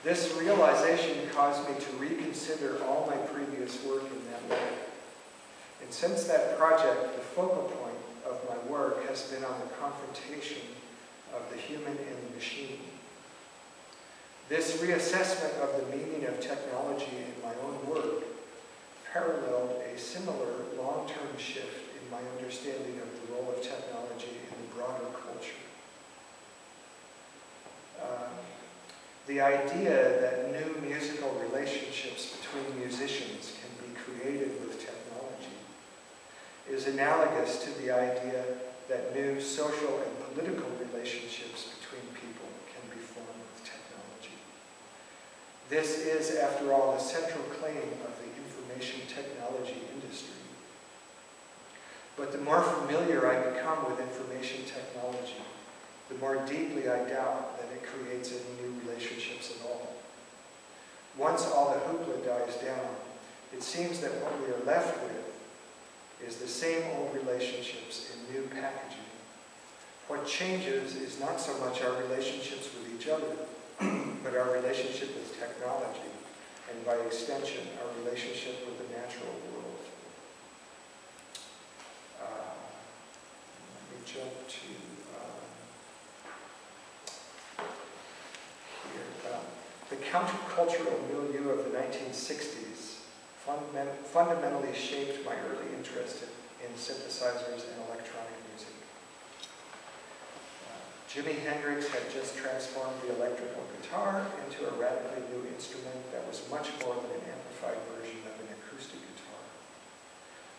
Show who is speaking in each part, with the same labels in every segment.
Speaker 1: This realization caused me to reconsider all my previous work in that way. And since that project, the focal point of my work has been on the confrontation of the human and the machine. This reassessment of the meaning of technology in my own work paralleled a similar long-term shift in my understanding of the role of technology in the broader culture. The idea that new musical relationships between musicians can be created with technology is analogous to the idea that new social and political relationships between people can be formed with technology. This is, after all, the central claim of the information technology industry. But the more familiar I become with information technology, the more deeply I doubt that it creates any new relationships at all. Once all the hoopla dies down, it seems that what we are left with is the same old relationships in new packaging. What changes is not so much our relationships with each other, but our relationship with technology, and by extension, our relationship with the natural world. Let me jump to the countercultural milieu of the 1960s fundamentally shaped my early interest in synthesizers and electronic music. Jimi Hendrix had just transformed the electrical guitar into a radically new instrument that was much more than an amplified version of an acoustic guitar.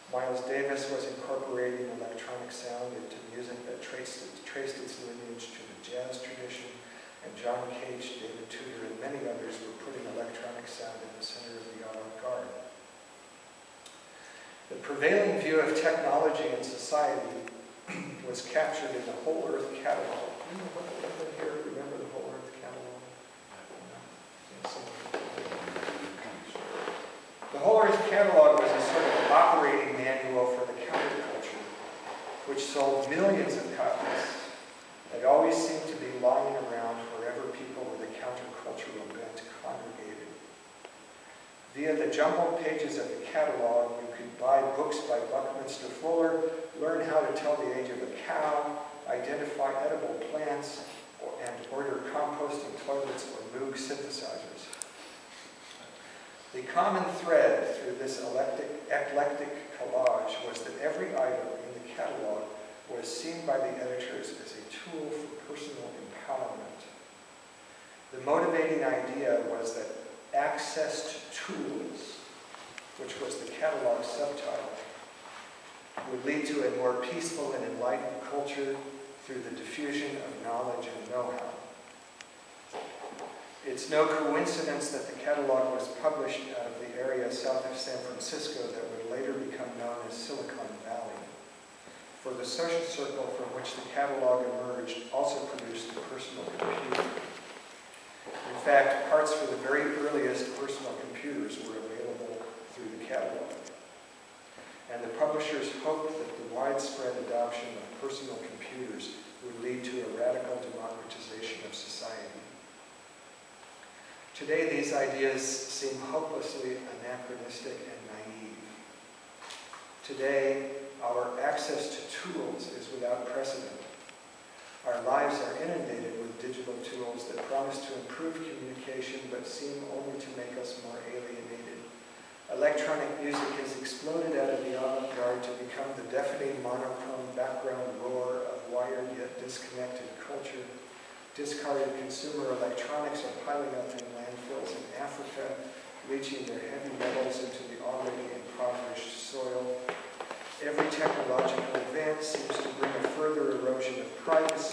Speaker 1: Miles Davis was incorporating electronic sound into music that traced its lineage to the jazz tradition, and John Cage, David Tudor, and many others were putting electronic sound in the center of the avant-garde. The prevailing view of technology and society was captured in the Whole Earth Catalog. Anyone here remember the Whole Earth Catalog? The Whole Earth Catalog was a sort of operating manual for the counterculture, which sold millions of copies. It always seemed to be lying around wherever people with a countercultural bent congregated. Via the jumbled pages of the catalog, you could buy books by Buckminster Fuller, learn how to tell the age of a cow, identify edible plants, and order composting toilets or Moog synthesizers. The common thread through this eclectic collage was that every item in the catalog was seen by the editors as a tool for personal empowerment. The motivating idea was that access to tools, which was the catalog subtitle, would lead to a more peaceful and enlightened culture through the diffusion of knowledge and know-how. It's no coincidence that the catalog was published out of the area south of San Francisco that would later become known as Silicon Valley. For the social circle from which the catalog emerged also produced a personal computer. In fact, parts for the very earliest personal computers were available through the catalog. And the publishers hoped that the widespread adoption of personal computers would lead to a radical democratization of society. Today, these ideas seem hopelessly anachronistic and naive. Today, our access to tools is without precedent. Our lives are inundated with digital tools that promise to improve communication but seem only to make us more alienated. Electronic music has exploded out of the avant-garde to become the deafening monochrome background roar of wired yet disconnected culture. Discarded consumer electronics are piling up in landfills in Africa, leaching their heavy metals into the already impoverished soil. Every technological advance seems to bring a further erosion of privacy